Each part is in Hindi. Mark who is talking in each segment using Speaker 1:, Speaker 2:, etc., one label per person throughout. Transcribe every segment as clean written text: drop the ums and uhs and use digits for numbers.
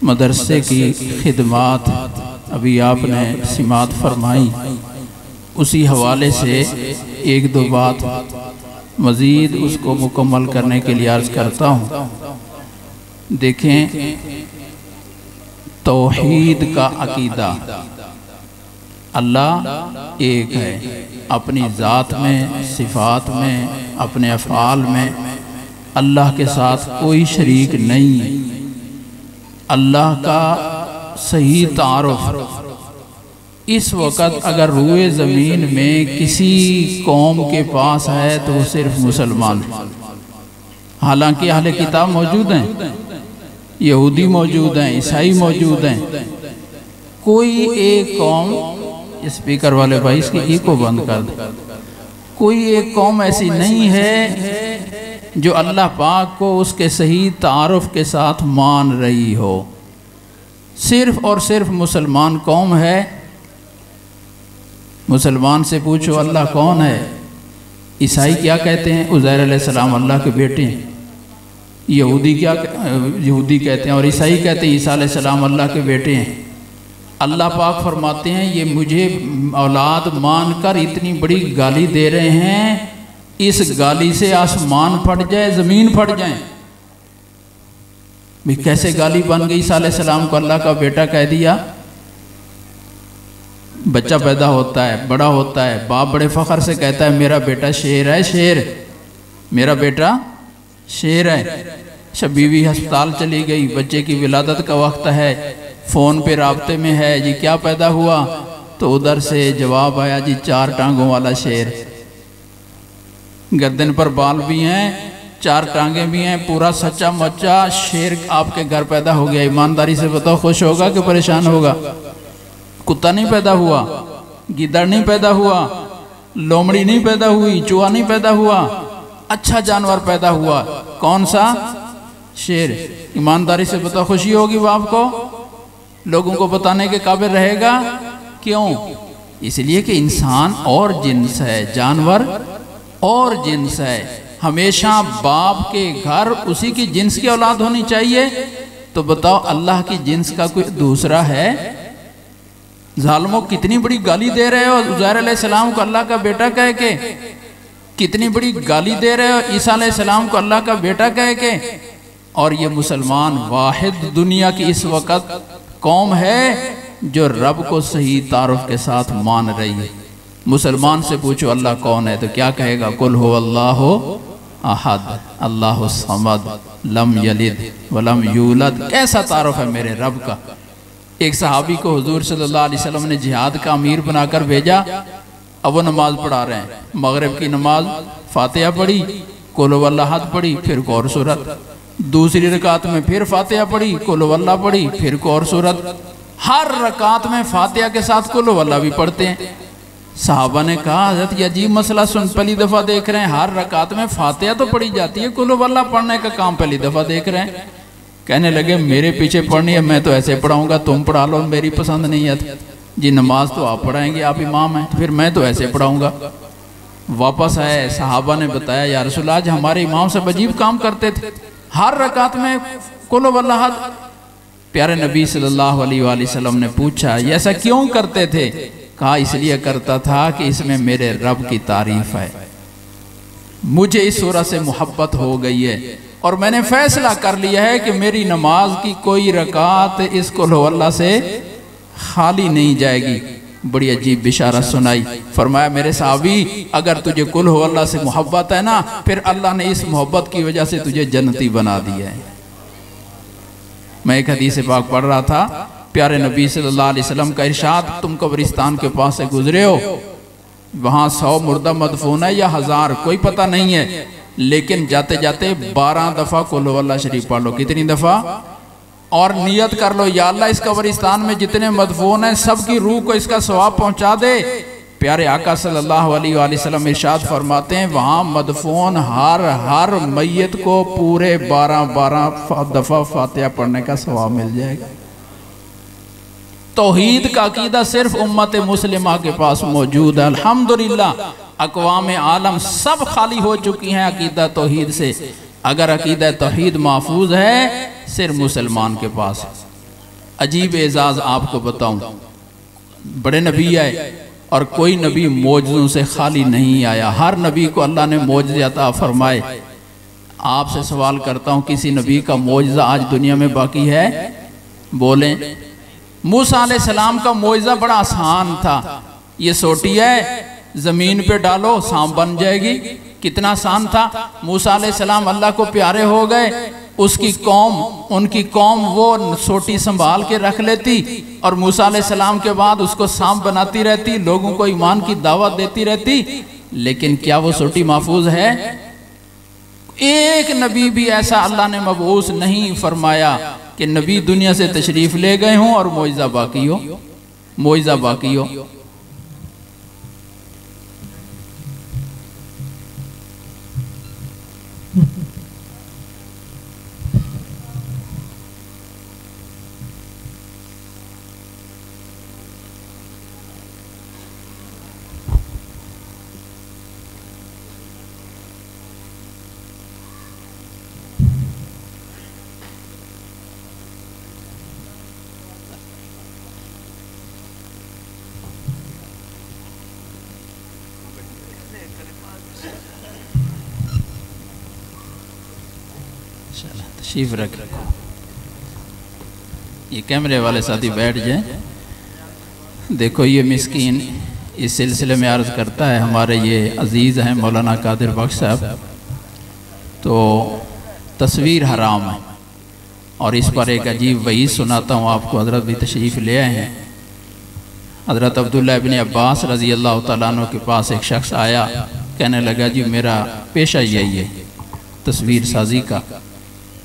Speaker 1: मदरसे की खिदमात अभी आपने सिमात फरमाई, उसी हवाले से एक दो बात मज़ीद उसको मुकम्मल करने के लिए अर्ज़ करता हूँ। देखें, तौहीद का अकीदा, अल्लाह एक है अपनी ज़ात में, सिफ़ात में, अपने अफ़आल में। अल्लाह के साथ कोई शरीक नहीं। अल्लाह का सही तारुफ इस वक़्त अगर रूए ज़मीन में किसी कौम के पास है तो वो सिर्फ मुसलमान। हालांकि अहले किताब मौजूद हैं, यहूदी मौजूद हैं, ईसाई मौजूद हैं, कोई एक कौम, स्पीकर वाले भाई इसकी इको बंद कर दे, कोई एक कौम ऐसी नहीं है जो अल्लाह पाक को उसके सही तारुफ के साथ मान रही हो। सिर्फ और सिर्फ मुसलमान कौम है। मुसलमान से पूछो अल्लाह कौन है, ईसाई क्या कहते हैं, उज़ैर अलैहिस्सलाम अल्लाह के बेटे हैं। यहूदी कहते हैं और ईसाई कहते हैं ईसा अलैहिस्सलाम अल्लाह के बेटे हैं। अल्लाह पाक फरमाते हैं ये मुझे औलाद मानकर इतनी बड़ी गाली दे रहे हैं, इस गाली से आसमान फट जाए, ज़मीन फट जाए। भी कैसे गाली बन गई, ईसा अलैहिस्सलाम को अल्लाह का बेटा कह दिया। बच्चा पैदा होता है, बड़ा होता है, बाप बड़े फ़ख्र से कहता है मेरा बेटा शेर है, शेर, मेरा बेटा शेर है। बीवी हस्पताल चली गई, बच्चे की विलादत का वक्त है, फ़ोन पे राब्ते में है, जी क्या पैदा हुआ, तो उधर से जवाब आया जी 4 टांगों वाला शेर, गर्दन पर बाल भी हैं, 4 टांगे भी हैं, पूरा सच्चा मच्चा शेर आपके घर पैदा हो गया। ईमानदारी से बताओ, खुश होगा कि परेशान होगा? कुत्ता नहीं पैदा हुआ, गिद्दड़ नहीं पैदा हुआ, लोमड़ी नहीं पैदा हुई, चूहा नहीं पैदा हुआ, अच्छा जानवर पैदा हुआ। कौन सा? शेर। ईमानदारी से बताओ, खुशी होगी बाप को? लोगों को बताने के काबिल रहेगा? क्यों? इसलिए कि इंसान और जिन्स है, जानवर और जिन्स है। हमेशा बाप के घर उसी की जिन्स की औलाद होनी चाहिए। तो बताओ अल्लाह की जिन्स का कोई दूसरा है? जालिमों, कितनी बड़ी गाली दे रहे हो उज़ैर अलैहिस्सलाम को अल्लाह का बेटा कह के, कितनी बड़ी गाली दे रहे हो ईसा अलैहिस्सलाम को अल्लाह का बेटा कह के। और ये मुसलमान वाहिद दुनिया की इस वक्त कौम है जो रब को सही तारुफ के साथ मान रही है। मुसलमान से पूछो अल्लाह कौन है तो क्या कहेगा? कुल हु अल्लाहु अहद अल्लाहु समद लम यलिद वलम यूलद। कैसा तारुफ है मेरे रब का। एक सहाबी को हुजूर सल्लल्लाहु अलैहि वसल्लम ने जिहाद का अमीर बनाकर भेजा। अब वो नमाज पढ़ा रहे हैं, मगरिब की नमाज, फातिहा पढ़ी, कुल हु अल्लाह अहद पढ़ी, फिर को और सूरत। दूसरी रकात में फिर फातिहा पढ़ी, कुल हु अल्लाह पढ़ी, फिर को और सूरत। हर रकात में फातिहा के साथ कुल हु अल्लाह भी पढ़ते हैं। साहबा ने कहा हज़रत ये अजीब मसला सुन, पहली दफ़ा देख रहे हैं, हर रकात में फातिहा तो पढ़ी जाती है, कुल हु अल्लाह पढ़ने का काम पहली दफ़ा देख रहे हैं। कहने लगे मेरे पीछे पढ़नी है, मैं तो ऐसे पढ़ाऊंगा, तुम पढ़ा लो, मेरी पसंद नहीं है। जी नमाज तो आप पढ़ाएंगे, आप इमाम हैं, तो फिर मैं तो ऐसे पढ़ाऊंगा। वापस आए, सहाबा ने बताया या रसूल आज हमारे इमाम से अजीब काम करते थे, हर रकात में कुल हु अल्लाह अहद। प्यारे नबी सल्लल्लाहु अलैहि वसल्लम ने पूछा ये ऐसा क्यों करते थे? कहा इसलिए करता था कि इसमें मेरे रब की तारीफ है, मुझे इस सूरत से मोहब्बत हो गई है और मैंने फैसला कर लिया है कि मेरी नमाज की कोई रकात इस कुल हु अल्लाह से खाली नहीं जाएगी। बड़ी अजीब बिशारत सुनाई। फरमाया मेरे साहबी अगर तुझे कुल हु अल्लाह से मोहब्बत है ना, फिर अल्लाह ने इस मोहब्बत की वजह से तुझे जन्नती बना दिया है। मैं एक हदीस पाक पढ़ रहा था, प्यारे नबी सल्लल्लाहु अलैहि वसल्लम का इरशाद, तुम कब्रिस्तान के पास से गुजरे हो, वहाँ 100 मुर्दा मदफून है या 1000 कोई पता नहीं है, लेकिन जाते जाते 12 दफ़ा कुल हु अल्लाह शरीफ पढ़ लो। कितनी दफ़ा? और नियत कर लो या अल्लाह इस कब्रिस्तान में जितने मदफून हैं सबकी रूह को इसका सवाब पहुँचा दे। प्यारे आका सल्लल्लाहु अलैहि वसल्लम इरशाद फरमाते हैं वहाँ मदफून हर मैयत को पूरे 12 दफ़ा फातिहा पढ़ने का सवाब मिल जाएगा। तौहीद का अकीदा सिर्फ उम्मत मुस्लिमा के पास मौजूद है। अल्हम्दुलिल्लाह अक़वाम आलम सब खाली हो चुकी हैं अकीदा तौहीद से। अगर अकीदा तौहीद महफूज है सिर्फ मुसलमान के पास है। अजीब एजाज आपको बताऊं, बड़े नबी आए और कोई नबी मौजज़ों से खाली नहीं आया। हर नबी को अल्लाह ने मौजज़े अता फरमाए। आपसे सवाल करता हूं, किसी नबी का मौजज़ा आज दुनिया में बाकी है? बोलें। मूसा अलैहिस्सलाम का मौजज़ा बड़ा आसान था। ये सोटी है, जमीन पे डालो सांप बन जाएगी। कितना आसान था। मूसा अलैहिस्सलाम अल्लाह को प्यारे हो गए, उनकी कौम वो सोटी संभाल के रख लेती और मूसा अलैहिस्सलाम के बाद उसको सांप बनाती रहती, लोगों को ईमान की दावत देती रहती। लेकिन क्या वो सोटी महफूज है? एक नबी भी ऐसा अल्लाह ने मबऊस नहीं फरमाया कि नबी दुनिया से तशरीफ ले गए हों और मौजज़ा बाकी हो, मौजज़ा बाकी हो। तशरीफ रख, ये कैमरे वाले साथी बैठ जाए। देखो ये मिस्कीन इस सिलसिले में अर्ज़ करता है, हमारे ये अजीज़ हैं मौलाना कादिर बख्श साहब, तो तस्वीर हराम है और इस पर एक अजीब वही सुनाता हूँ आपको। हज़रत भी तशरीफ़ ले आए हैं। हज़रत अब्दुल्लाह इब्न अब्बास रज़ी अल्लाह तआला अन्हु के पास एक शख्स आया, कहने लगा जी मेरा पेशा यही है तस्वीर साजी का।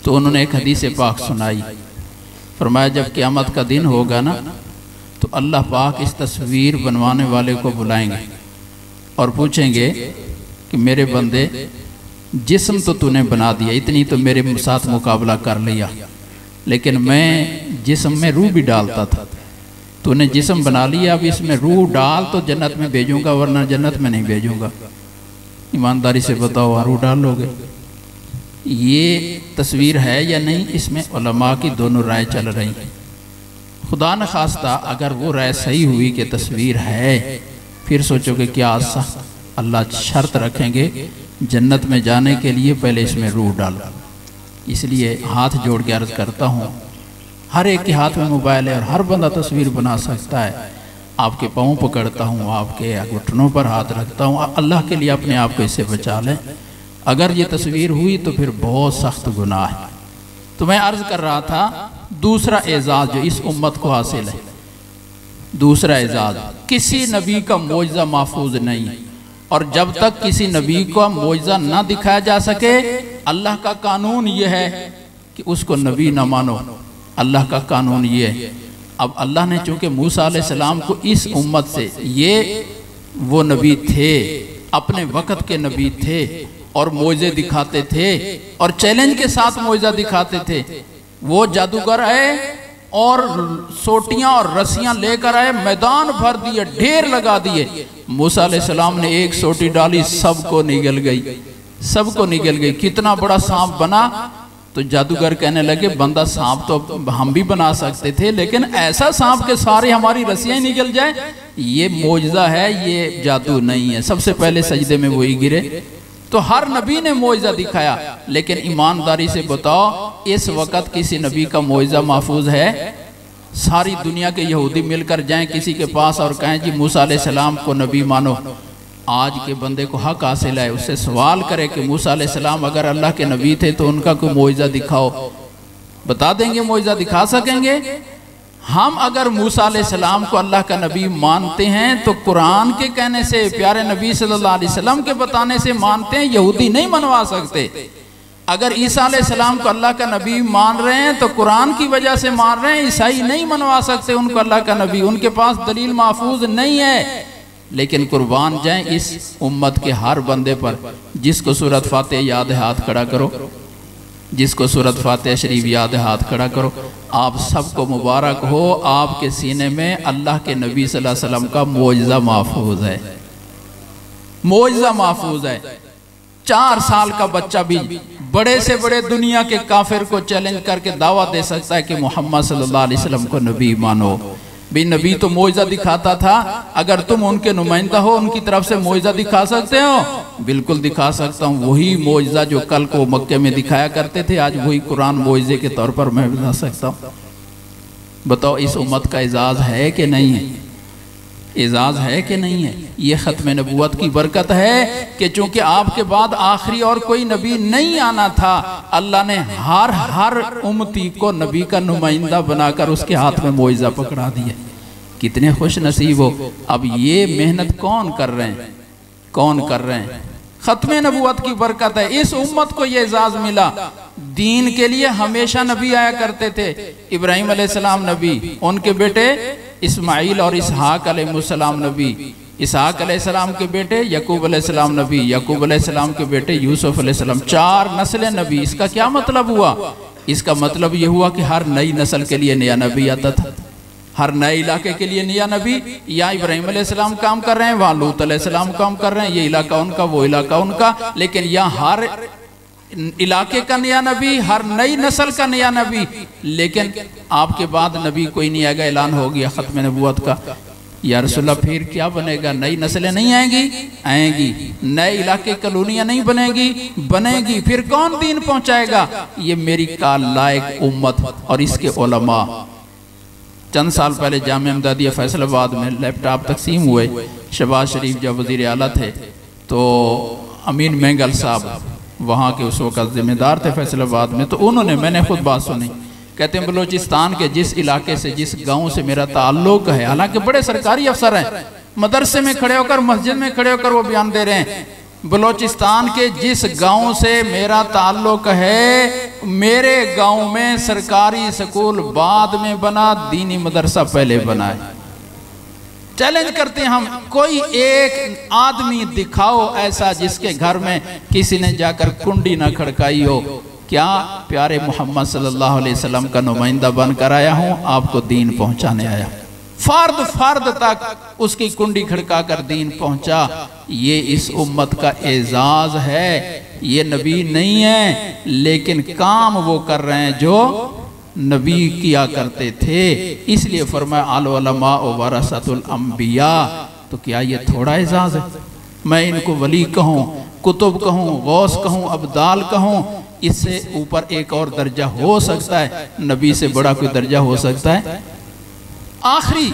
Speaker 1: तो उन्होंने एक हदीस पाक सुनाई, फरमाया जब क़यामत का दिन होगा ना तो अल्लाह पाक इस तस्वीर बनवाने वाले को बुलाएंगे और पूछेंगे कि मेरे बंदे जिस्म तो तूने बना दिया, इतनी तो मेरे साथ मुकाबला कर लिया, लेकिन मैं जिस्म में रूह भी डालता था, तूने जिस्म बना लिया, अब इसमें रूह डाल तो जन्नत में भेजूंगा वरना जन्नत में नहीं भेजूंगा। ईमानदारी से बताओ रूह डाल लोगे? ये तस्वीर है या नहीं, इसमें उलमा की दोनों राय चल रही हैं। खुदा न खास्ता अगर वो राय सही हुई कि तस्वीर है, फिर सोचोगे क्या अल्लाह शर्त रखेंगे जन्नत में जाने के लिए पहले इसमें रूह डालो। इसलिए हाथ जोड़ के अर्ज़ करता हूँ, हर एक के हाथ में मोबाइल है और हर बंदा तस्वीर बना सकता है। आपके पाँव पकड़ता हूँ, आपके घुटनों पर हाथ रखता हूँ, अल्लाह के लिए अपने आप को इससे बचा लें। अगर ये तस्वीर हुई तो फिर बहुत सख्त गुनाह है। तो मैं अर्ज़ कर रहा था दूसरा एजाज़ जो इस उम्मत को हासिल है, दूसरा एजाज़, किसी नबी का मौजज़ा महफूज नहीं, और जब तक किसी नबी का मौजज़ा ना दिखाया जा सके, अल्लाह का कानून ये है कि उसको नबी ना मानो। अल्लाह का कानून ये है। अब अल्लाह ने चूँकि मूसा अलैहिस्सलाम को इस उम्मत से, ये वो नबी थे, अपने वक़्त के नबी थे और मौजज़े दिखाते थे और चैलेंज के साथ मौजज़ा दिखाते थे। वो जादूगर आए और सोटियां और रस्सियां लेकर आए, मैदान भर दिए, ढेर लगा दिए। मूसा अलैहिस्सलाम ने एक सोटी डाली, सबको निगल गई, सबको निगल गई। कितना बड़ा सांप बना। तो जादूगर कहने लगे बंदा सांप तो हम भी बना सकते थे, लेकिन ऐसा सांप के सारे हमारी रस्सियां निकल जाए, ये मौजज़ा है, ये जादू नहीं है। सबसे पहले सजदे में वही गिरे। तो हर नबी ने मौजज़ा दिखाया, लेकिन ईमानदारी से बताओ इस वक्त किसी नबी का मौजज़ा महफूज है? सारी दुनिया के यहूदी मिलकर जाएं किसी के पास और कहें जी मूसा अलैहिस्सलाम को नबी मानो, आज के बंदे को हक हासिल है, उससे सवाल करे कि मूसा अलैहिस्सलाम अगर अल्लाह के नबी थे तो उनका कोई मौजज़ा दिखाओ, बता देंगे, मौजज़ा दिखा सकेंगे। हम अगर मूसा अलैहिस्सलाम को अल्लाह का नबी मानते हैं तो कुरान के कहने से, प्यारे नबी सल्लल्लाहु अलैहि वसल्लम के बताने से मानते हैं, यहूदी नहीं मनवा सकते। अगर ईसा अलैहिस्सलाम को अल्लाह का नबी मान रहे हैं तो कुरान की वजह से मान रहे हैं, ईसाई नहीं मनवा सकते उनको अल्लाह का नबी, उनके पास दलील महफूज नहीं है। लेकिन कुर्बान जाएं इस उम्मत के हर बंदे पर जिसको सूरत फातिहा याद है हाथ खड़ा करो, जिसको सूरत फातिहा शरीफ याद है हाथ खड़ा करो। आप सबको मुबारक हो, आपके सीने में अल्लाह के नबी सल्लल्लाहु अलैहि वसल्लम का मौजज़ा महफूज है, मौजज़ा महफूज है। 4 साल का बच्चा भी बड़े से बड़े दुनिया के काफिर को चैलेंज करके दावा दे सकता है कि मोहम्मद सल्लल्लाहु अलैहि वसल्लम को नबी मानो। भी नबी तो मोइज़ा दिखाता था, अगर तुम उनके नुमाइंदा हो उनकी तरफ से मोइज़ा दिखा सकते हो? बिल्कुल दिखा सकता हूँ। वही मोइज़ा जो कल को मक्के में दिखाया करते थे, आज वही कुरान मोइज़े के तौर पर मैं बता सकता हूँ। बताओ इस उम्मत का एजाज़ है कि नहीं है? एजाज़ है कि नहीं है? ये ख़त्म नबूवत की बरकत है कि चूंकि आपके बाद आखिरी और कोई नबी नहीं आना था, अल्लाह ने हर उम्मती को नबी का नुमाइंदा बनाकर उसके हाथ में मोइज़ा पकड़ा दिया। कितने खुश नसीब हो। अब ये मेहनत कौन कर रहे हैं? कौन कर रहे हैं? ख़त्म नबूवत की बरकत है। इस उम्मत को ये एजाज़ मिला। दीन के लिए हमेशा नबी आया करते थे। इब्राहीम अलैहिस्सलाम नबी, उनके बेटे इस्माइल और इसहाक अलैहिस्सलाम नबी, इसहाक अलैहिस्सलाम के बेटे यकूब अलैहिस्सलाम नबी, यकूब अलैहिस्सलाम के बेटे यूसुफ अलैहिस्सलाम, 4 नस्लें नबी। इसका क्या मतलब हुआ? इसका मतलब यह हुआ कि हर नई नस्ल के लिए नया नबी आता था, हर नए इलाके के लिए नया नबी। या इब्राहीम अलैहिस्सलाम काम कर रहे हैं, वहाँ लूत अलैहिस्सलाम काम कर रहे हैं, ये इलाका उनका, वो इलाका उनका, लेकिन यहाँ हर इलाके का नया नबी, हर नई नस्ल का नया नबी। लेकिन आपके बाद नबी कोई नहीं आएगा, ऐलान हो गया ख़त्म नबूवत का। या रसूलल्लाह फिर क्या बनेगा? नई नस्लें नहीं आएंगी? आएंगी। नए इलाके कॉलोनियाँ नहीं बनेगी? बनेगी। फिर कौन दीन पहुँचाएगा? ये मेरी का लायक उम्मत और इसके उलमा। चंद साल पहले जामिया इमदादिया फैसलाबाद में लैपटॉप तकसीम हुए। शहबाज शरीफ जब वज़ीर आला थे तो अमीन मेंगल साहब वहाँ के उस वक़्त ज़िम्मेदार थे फैसलाबाद में, तो उन्होंने, मैंने खुद बात सुनी, कहते हैं बलूचिस्तान के जिस इलाके से, जिस गांव से मेरा ताल्लुक़ है, हालांकि बड़े सरकारी अफसर हैं, मदरसे में खड़े होकर, मस्जिद में खड़े होकर वो बयान दे रहे हैं, बलूचिस्तान के जिस गांव से मेरा ताल्लुक़ है, मेरे गांव में सरकारी स्कूल बाद में बना, दीनी मदरसा पहले बना है। चैलेंज करते हैं हम, कोई एक आदमी दिखाओ ऐसा जिसके घर में किसी ने जाकर कुंडी ना खड़काई हो। क्या प्यारे मोहम्मद सल्लल्लाहु अलैहि वसल्लम का नुमाइंदा बनकर आया हूँ, आपको दीन पहुँचाने आया। फर्द फर्द तक उसकी कुंडी खड़का कर दीन पहुँचा। ये इस उम्मत का एजाज़ है। ये नबी नहीं है, लेकिन काम वो कर रहे हैं जो नबी किया करते थे। इसलिए फरमाया अल उलमा वरसतुल अंबिया। तो क्या ये थोड़ा एजाज़ है? मैं इनको वली कहूँ, कुतुब कहूँ, गौस कहूँ, अब्दाल कहूँ, इससे ऊपर एक और दर्जा हो सकता है? नबी से बड़ा कोई दर्जा हो सकता है? आखिरी,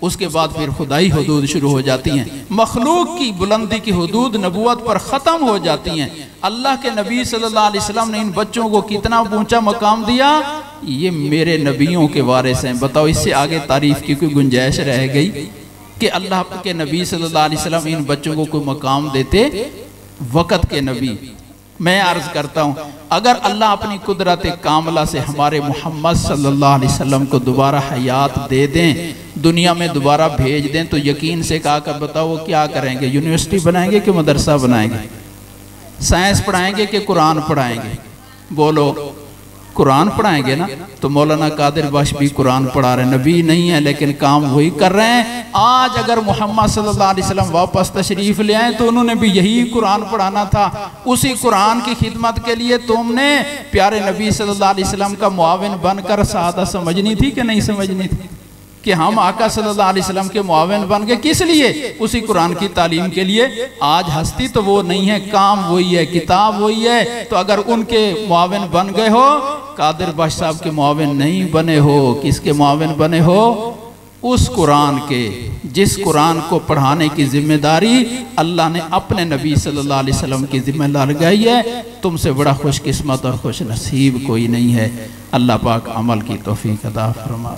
Speaker 1: उसके बाद फिर खुदाई हुदूद शुरू हो जाती हैं। मखलूक की बुलंदी की हुदूद नबूवत पर ख़त्म हो जाती हैं। अल्लाह के नबी सल्लल्लाहु अलैहि वसल्लम ने इन बच्चों को कितना ऊंचा मकाम दिया। ये मेरे नबियों के वारिस हैं। बताओ इससे आगे तारीफ की कोई गुंजाइश रह गई कि अल्लाह के नबी सल्लल्लाहु अलैहि वसल्लम इन बच्चों को कोई मकाम देते? वक़्त के नबी। मैं अर्ज़ करता हूँ, अगर अल्लाह अपनी कुदरत कामला से हमारे मोहम्मद सल्लल्लाहु अलैहि वसल्लम को दोबारा हयात दे दें, दुनिया में दोबारा भेज दें, तो यकीन से कहा कर बताओ वो क्या करेंगे? यूनिवर्सिटी बनाएंगे कि मदरसा बनाएंगे? साइंस पढ़ाएंगे कि कुरान पढ़ाएंगे? बोलो, कुरान पढ़ाएंगे ना। तो मौलाना कादिर बख्श भी कुरान पढ़ा रहे हैं, नबी नहीं है लेकिन काम वही कर रहे हैं। आज अगर मोहम्मद सल्लल्लाहु अलैहि वसल्लम वापस तशरीफ़ ले आए तो उन्होंने भी यही कुरान पढ़ाना था। उसी कुरान की खिदमत के लिए तुमने प्यारे नबी सल्लल्लाहु अलैहि वसल्लम का मुआविन बनकर सादत समझनी थी कि नहीं समझनी थी? कि हम आका सल्लल्लाहु अलैहि वसल्लम के मुआविन बन गए, किस लिए? उसी कुरान की तालीम के लिए। आज हस्ती तो वो नहीं है, काम वही है, किताब वही है। तो अगर उनके मुआविन बन गए हो, कादिर बख्श साहब के मुआविन नहीं बने हो, किसके मुआविन बने हो? उस कुरान के, जिस कुरान को पढ़ाने की जिम्मेदारी अल्लाह ने अपने नबी सल्लल्लाहु अलैहि वसल्लम की जिम्मेदारी लगाई है। तुमसे बड़ा खुशकिस्मत और खुश नसीब कोई नहीं है। अल्लाह पाक अमल की तौफीक अता फरमा।